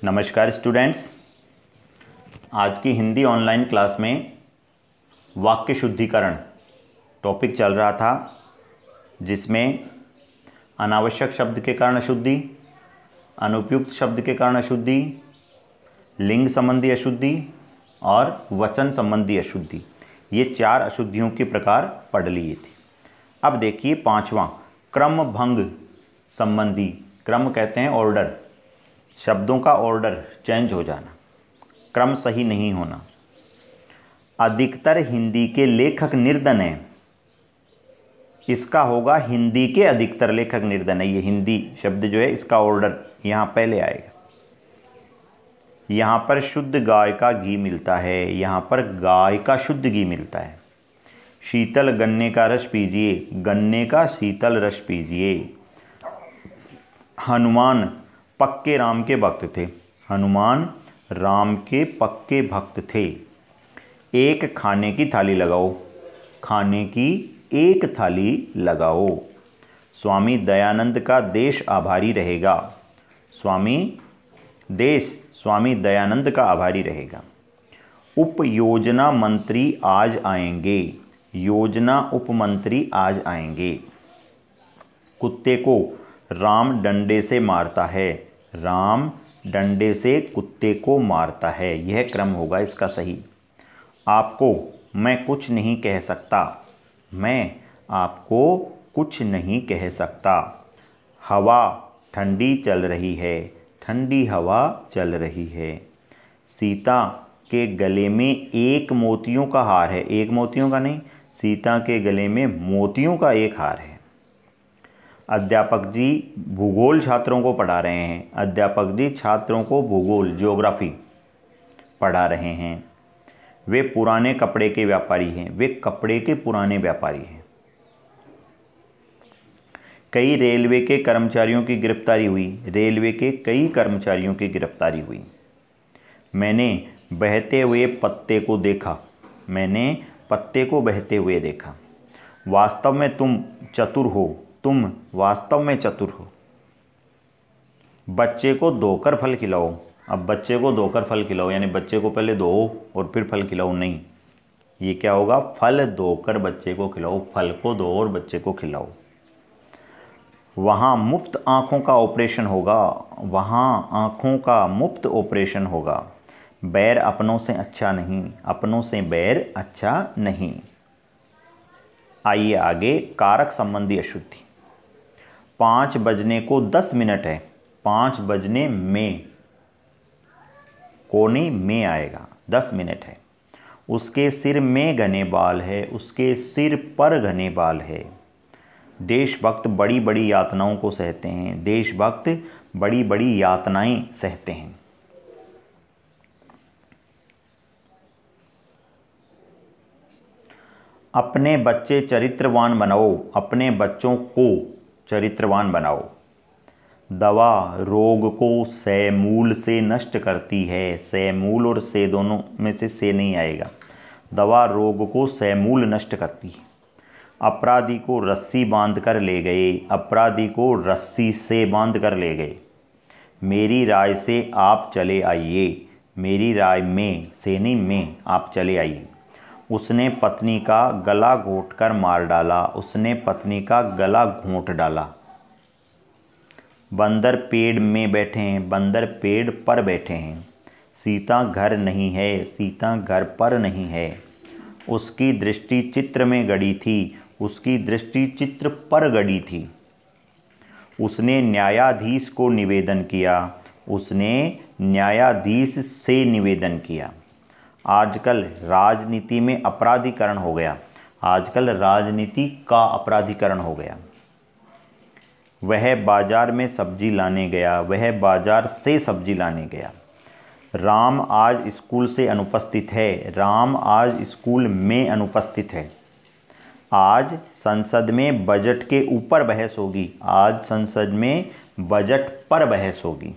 नमस्कार स्टूडेंट्स। आज की हिंदी ऑनलाइन क्लास में वाक्य शुद्धिकरण टॉपिक चल रहा था, जिसमें अनावश्यक शब्द के कारण अशुद्धि, अनुपयुक्त शब्द के कारण अशुद्धि, लिंग संबंधी अशुद्धि और वचन संबंधी अशुद्धि, ये 4 अशुद्धियों के प्रकार पढ़ लिए थे। अब देखिए 5वां, क्रम भंग संबंधी। क्रम कहते हैं ऑर्डर, शब्दों का ऑर्डर चेंज हो जाना, क्रम सही नहीं होना। अधिकतर हिंदी के लेखक निर्धन हैं, इसका होगा हिंदी के अधिकतर लेखक निर्धन है। ये हिंदी शब्द जो है इसका ऑर्डर यहाँ पहले आएगा। यहाँ पर शुद्ध गाय का घी मिलता है, यहाँ पर गाय का शुद्ध घी मिलता है। शीतल गन्ने का रस पीजिए, गन्ने का शीतल रस पीजिए। हनुमान पक्के राम के भक्त थे, हनुमान राम के पक्के भक्त थे। एक खाने की थाली लगाओ, खाने की एक थाली लगाओ। स्वामी दयानंद का देश आभारी रहेगा, स्वामी दयानंद का आभारी रहेगा। उप योजना मंत्री आज आएंगे, योजना उप मंत्री आज आएंगे। कुत्ते को राम डंडे से मारता है, राम डंडे से कुत्ते को मारता है। यह क्रम होगा इसका सही। आपको मैं कुछ नहीं कह सकता, मैं आपको कुछ नहीं कह सकता। हवा ठंडी चल रही है, ठंडी हवा चल रही है। सीता के गले में एक मोतियों का हार है, एक मोतियों का नहीं, सीता के गले में मोतियों का एक हार है। अध्यापक जी भूगोल छात्रों को पढ़ा रहे हैं, अध्यापक जी छात्रों को भूगोल ज्योग्राफी पढ़ा रहे हैं। वे पुराने कपड़े के व्यापारी हैं, वे कपड़े के पुराने व्यापारी हैं। कई रेलवे के कर्मचारियों की गिरफ्तारी हुई, रेलवे के कई कर्मचारियों की गिरफ्तारी हुई। मैंने बहते हुए पत्ते को देखा, मैंने पत्ते को बहते हुए देखा। वास्तव में तुम चतुर हो, तुम वास्तव में चतुर हो। बच्चे को धोकर फल खिलाओ, अब बच्चे को धोकर फल खिलाओ यानी बच्चे को पहले धो और फिर फल खिलाओ नहीं, ये क्या होगा, फल धोकर बच्चे को खिलाओ, फल को धो और बच्चे को खिलाओ। वहाँ मुफ्त आँखों का ऑपरेशन होगा, वहाँ आँखों का मुफ्त ऑपरेशन होगा। बैर अपनों से अच्छा नहीं, अपनों से बैर अच्छा नहीं। आइए आगे, कारक संबंधी अशुद्धि। 5 बजने को 10 मिनट है, 5 बजने में कोने में आएगा, 10 मिनट है। उसके सिर में घने बाल है, उसके सिर पर घने बाल है। देशभक्त बड़ी बड़ी यातनाओं को सहते हैं, देशभक्त बड़ी बड़ी यातनाएं सहते हैं। अपने बच्चे चरित्रवान बनाओ, अपने बच्चों को चरित्रवान बनाओ। दवा रोग को समूल से नष्ट करती है, समूल और से दोनों में से नहीं आएगा। दवा रोग को समूल नष्ट करती है। अपराधी को रस्सी बांध कर ले गए, अपराधी को रस्सी से बांध कर ले गए। मेरी राय से आप चले आइए, मेरी राय में से नहीं में आप चले आइए। उसने पत्नी का गला घोंट कर मार डाला, उसने पत्नी का गला घोंट डाला। बंदर पेड़ में बैठे हैं, बंदर पेड़ पर बैठे हैं। सीता घर नहीं है, सीता घर पर नहीं है। उसकी दृष्टि चित्र में गड़ी थी, उसकी दृष्टि चित्र पर गड़ी थी। उसने न्यायाधीश को निवेदन किया, उसने न्यायाधीश से निवेदन किया। आजकल राजनीति में अपराधीकरण हो गया, आजकल राजनीति का अपराधीकरण हो गया। वह बाजार में सब्जी लाने गया, वह बाजार से सब्जी लाने गया। राम आज स्कूल से अनुपस्थित है, राम आज स्कूल में अनुपस्थित है। आज संसद में बजट के ऊपर बहस होगी, आज संसद में बजट पर बहस होगी।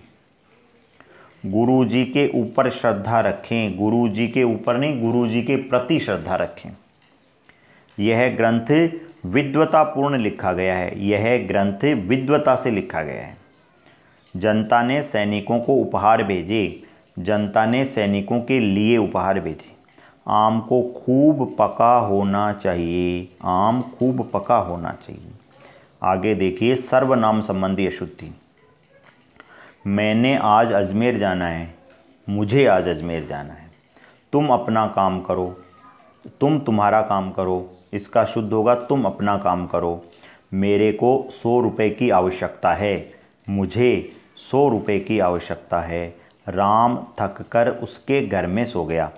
गुरु जी के ऊपर श्रद्धा रखें, गुरु जी के ऊपर नहीं, गुरु जी के प्रति श्रद्धा रखें। यह ग्रंथ विद्वतापूर्ण लिखा गया है, यह ग्रंथ विद्वता से लिखा गया है। जनता ने सैनिकों को उपहार भेजे, जनता ने सैनिकों के लिए उपहार भेजे। आम को खूब पका होना चाहिए, आम खूब पका होना चाहिए। आगे देखिए सर्वनाम संबंधी अशुद्धि। मैंने आज अजमेर जाना है, मुझे आज अजमेर जाना है। तुम अपना काम करो, तुम तुम्हारा काम करो, इसका शुद्ध होगा तुम अपना काम करो। मेरे को 100 रुपये की आवश्यकता है, मुझे 100 रुपये की आवश्यकता है। राम थक कर उसके घर में सो गया,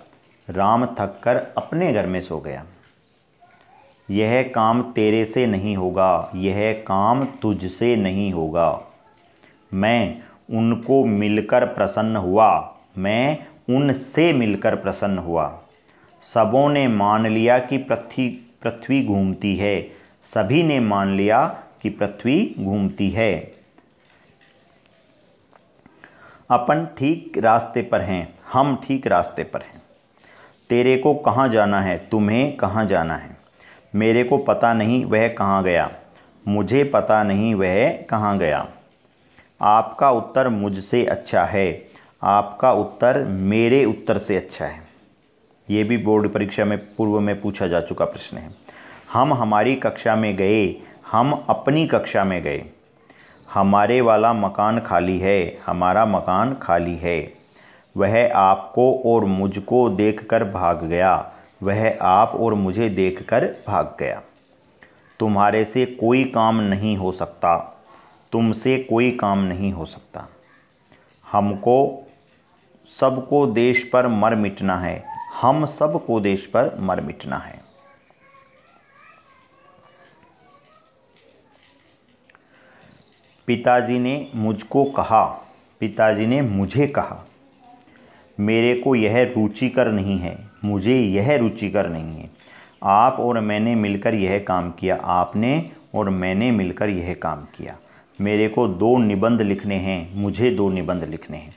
राम थक कर अपने घर में सो गया। यह काम तेरे से नहीं होगा, यह काम तुझसे नहीं होगा। मैं उनको मिलकर प्रसन्न हुआ, मैं उनसे मिलकर प्रसन्न हुआ। सबों ने मान लिया कि पृथ्वी घूमती है, सभी ने मान लिया कि पृथ्वी घूमती है। अपन ठीक रास्ते पर हैं, हम ठीक रास्ते पर हैं। तेरे को कहाँ जाना है, तुम्हें कहाँ जाना है। मेरे को पता नहीं वह कहाँ गया, मुझे पता नहीं वह कहाँ गया। आपका उत्तर मुझसे अच्छा है, आपका उत्तर मेरे उत्तर से अच्छा है। ये भी बोर्ड परीक्षा में पूर्व में पूछा जा चुका प्रश्न है। हम हमारी कक्षा में गए, हम अपनी कक्षा में गए। हमारे वाला मकान खाली है, हमारा मकान खाली है। वह आपको और मुझको देखकर भाग गया, वह आप और मुझे देखकर भाग गया। तुम्हारे से कोई काम नहीं हो सकता, तुमसे कोई काम नहीं हो सकता। हमको सबको देश पर मर मिटना है, हम सबको देश पर मर मिटना है। पिताजी ने मुझको कहा, पिताजी ने मुझे कहा। मेरे को यह रुचिकर नहीं है, मुझे यह रुचिकर नहीं है। आप और मैंने मिलकर यह काम किया, आपने और मैंने मिलकर यह काम किया। मेरे को 2 निबंध लिखने हैं, मुझे 2 निबंध लिखने हैं।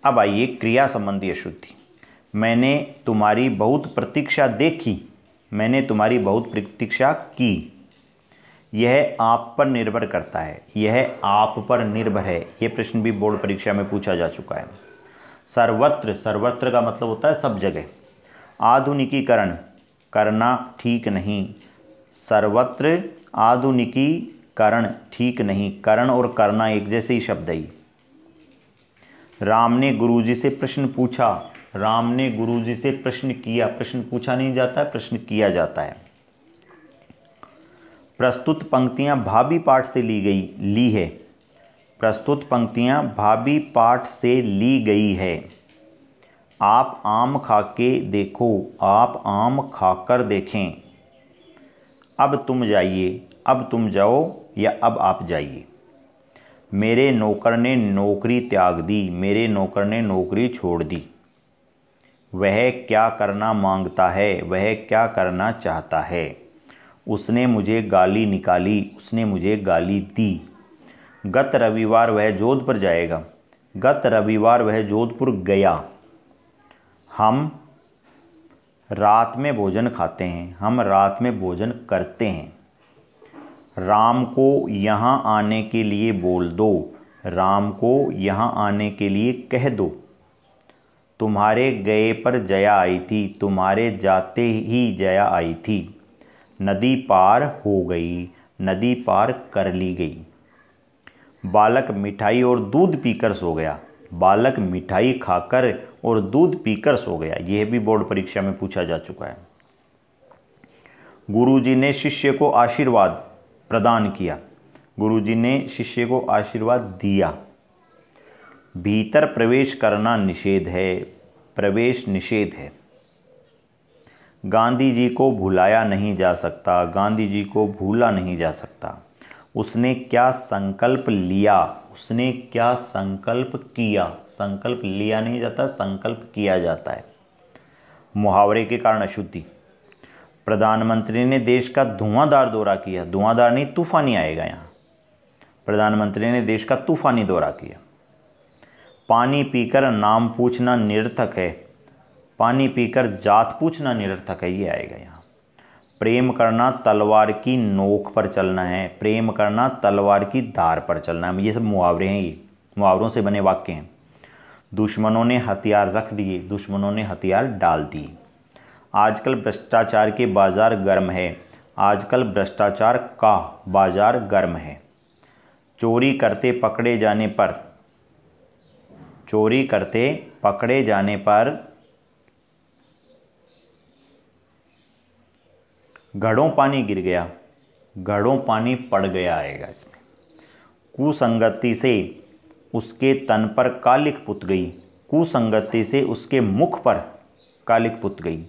अब आइए क्रिया संबंधी अशुद्धि। मैंने तुम्हारी बहुत प्रतीक्षा देखी, मैंने तुम्हारी बहुत प्रतीक्षा की। यह आप पर निर्भर करता है, यह आप पर निर्भर है। ये प्रश्न भी बोर्ड परीक्षा में पूछा जा चुका है। सर्वत्र, सर्वत्र का मतलब होता है सब जगह। आधुनिकीकरण, करना ठीक नहीं। सर्वत्र आधुनिकीकरण ठीक नहीं। करण और करना एक जैसे ही शब्द है। राम ने गुरुजी से प्रश्न पूछा, राम ने गुरुजी से प्रश्न किया। प्रश्न पूछा नहीं जाता है, प्रश्न किया जाता है। प्रस्तुत पंक्तियां भावी पाठ से ली है। प्रस्तुत पंक्तियां भावी पाठ से ली गई है। आप आम खा के देखो, आप आम खाकर देखें। अब तुम जाइए, अब तुम जाओ या अब आप जाइए। मेरे नौकर ने नौकरी त्याग दी, मेरे नौकर ने नौकरी छोड़ दी। वह क्या करना मांगता है, वह क्या करना चाहता है। उसने मुझे गाली निकाली, उसने मुझे गाली दी। गत रविवार वह जोधपुर जाएगा, गत रविवार वह जोधपुर गया। हम रात में भोजन खाते हैं, हम रात में भोजन करते हैं। राम को यहाँ आने के लिए बोल दो, राम को यहाँ आने के लिए कह दो। तुम्हारे गए पर जया आई थी, तुम्हारे जाते ही जया आई थी। नदी पार हो गई, नदी पार कर ली गई। बालक मिठाई और दूध पीकर सो गया, बालक मिठाई खाकर और दूध पीकर सो गया। यह भी बोर्ड परीक्षा में पूछा जा चुका है। गुरुजी ने शिष्य को आशीर्वाद प्रदान किया, गुरुजी ने शिष्य को आशीर्वाद दिया। भीतर प्रवेश करना निषेध है, प्रवेश निषेध है। गांधी जी को भुलाया नहीं जा सकता, गांधी जी को भूला नहीं जा सकता। उसने क्या संकल्प लिया, उसने क्या संकल्प किया। संकल्प लिया नहीं जाता, संकल्प किया जाता है। मुहावरे के कारण अशुद्धि। प्रधानमंत्री ने देश का धुआंधार दौरा किया, धुआंधार नहीं तूफानी आएगा यहाँ। प्रधानमंत्री ने देश का तूफानी दौरा किया। पानी पीकर नाम पूछना निरर्थक है, पानी पीकर जात पूछना निरर्थक है, ये आएगा यहाँ। प्रेम करना तलवार की नोक पर चलना है, प्रेम करना तलवार की धार पर चलना है। ये सब मुहावरे हैं ये। मुहावरों से बने वाक्य हैं। दुश्मनों ने हथियार रख दिए, दुश्मनों ने हथियार डाल दिए। आजकल भ्रष्टाचार के बाजार गर्म है, आजकल भ्रष्टाचार का बाजार गर्म है। चोरी करते पकड़े जाने पर, चोरी करते पकड़े जाने पर घड़ों पानी गिर गया, घड़ों पानी पड़ गया आएगा इसमें। कुसंगति से उसके तन पर कालिक पुत गई, कुसंगति से उसके मुख पर कालिक पुत गई।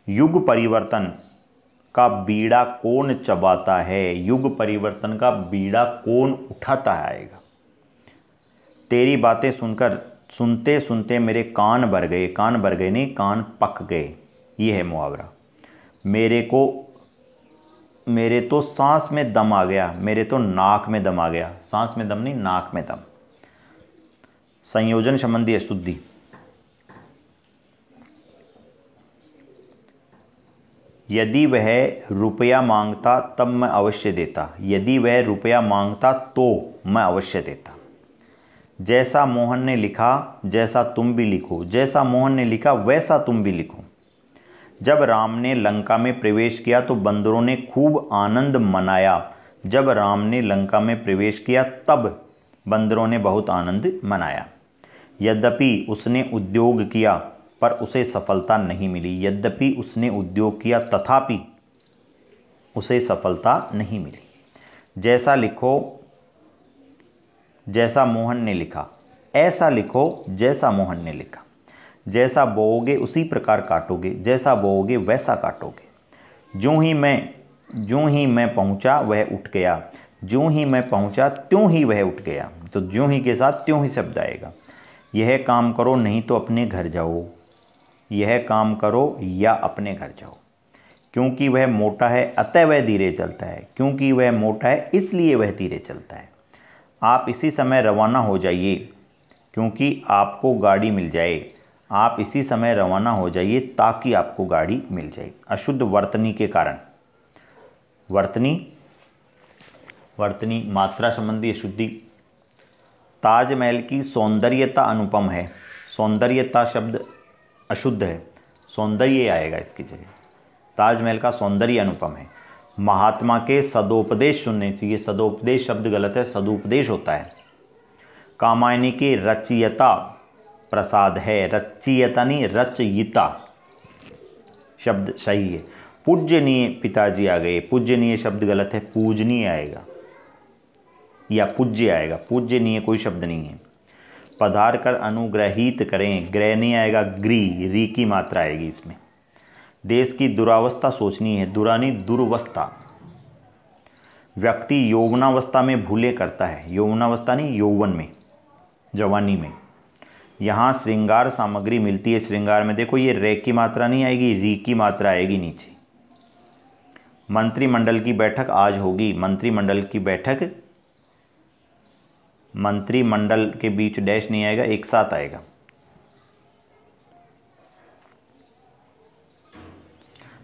युग परिवर्तन का बीड़ा कौन चबाता है, युग परिवर्तन का बीड़ा कौन उठाता आएगा। तेरी बातें सुनकर सुनते सुनते मेरे कान भर गए, कान भर गए नहीं, कान पक गए, ये है मुहावरा। मेरे तो सांस में दम आ गया, मेरे तो नाक में दम आ गया, सांस में दम नहीं, नाक में दम। संयोजन संबंधी अशुद्धि। यदि वह रुपया मांगता तब मैं अवश्य देता, यदि वह रुपया मांगता तो मैं अवश्य देता। जैसा मोहन ने लिखा जैसा तुम भी लिखो, जैसा मोहन ने लिखा वैसा तुम भी लिखो। जब राम ने लंका में प्रवेश किया तो बंदरों ने खूब आनंद मनाया, जब राम ने लंका में प्रवेश किया तब बंदरों ने बहुत आनंद मनाया। यद्यपि उसने उद्योग किया पर उसे सफलता नहीं मिली, यद्यपि उसने उद्योग किया तथापि उसे सफलता नहीं मिली। जैसा लिखो जैसा मोहन ने लिखा, ऐसा लिखो जैसा मोहन ने लिखा। जैसा बोओगे उसी प्रकार काटोगे, जैसा बोओगे वैसा काटोगे। ज्यों ही मैं पहुंचा वह उठ गया, ज्यों ही मैं पहुंचा त्यों ही वह उठ गया। तो ज्यों ही के साथ त्यों ही शब्द आएगा। यह काम करो नहीं तो अपने घर जाओ, यह काम करो या अपने घर जाओ। क्योंकि वह मोटा है अतः वह धीरे चलता है, क्योंकि वह मोटा है इसलिए वह धीरे चलता है। आप इसी समय रवाना हो जाइए क्योंकि आपको गाड़ी मिल जाए, आप इसी समय रवाना हो जाइए ताकि आपको गाड़ी मिल जाए। अशुद्ध वर्तनी के कारण, वर्तनी मात्रा संबंधी अशुद्धि। ताजमहल की सौंदर्यता अनुपम है, सौंदर्यता शब्द अशुद्ध है, सौंदर्य आएगा इसकी जगह। ताजमहल का सौंदर्य अनुपम है। महात्मा के सदोपदेश सुनने चाहिए, सदोपदेश शब्द गलत है, सदुपदेश होता है। कामायनी की रचयिता प्रसाद है, रचयिता नहीं रचयिता शब्द सही है। पूज्यनीय पिताजी आ गए, पूज्यनीय शब्द गलत है, पूजनीय आएगा या पूज्य आएगा, पूज्यनीय कोई शब्द नहीं है। पधार कर अनुग्रहित करें, ग्रह नहीं आएगा, री की मात्रा आएगी इसमें। देश की दुरावस्था सोचनी है, दुरानी दुर्वस्था। व्यक्ति यौवनावस्था में भूले करता है, यौवनावस्था नहीं यौवन में, जवानी में। यहाँ श्रृंगार सामग्री मिलती है, श्रृंगार में देखो ये रे की मात्रा नहीं आएगी, री की मात्रा आएगी नीचे। मंत्रिमंडल की बैठक आज होगी, मंत्रिमंडल की बैठक, मंत्रिमंडल के बीच डैश नहीं आएगा, एक साथ आएगा।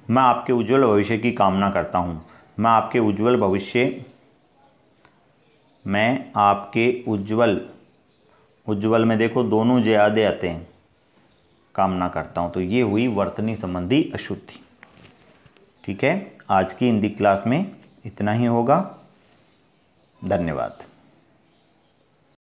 मैं आपके उज्जवल भविष्य की कामना करता हूँ, मैं आपके उज्जवल भविष्य, मैं आपके उज्जवल में देखो दोनों ज्यादे आते हैं, कामना करता हूँ। तो ये हुई वर्तनी संबंधी अशुद्धि। ठीक है, आज की हिंदी क्लास में इतना ही होगा। धन्यवाद।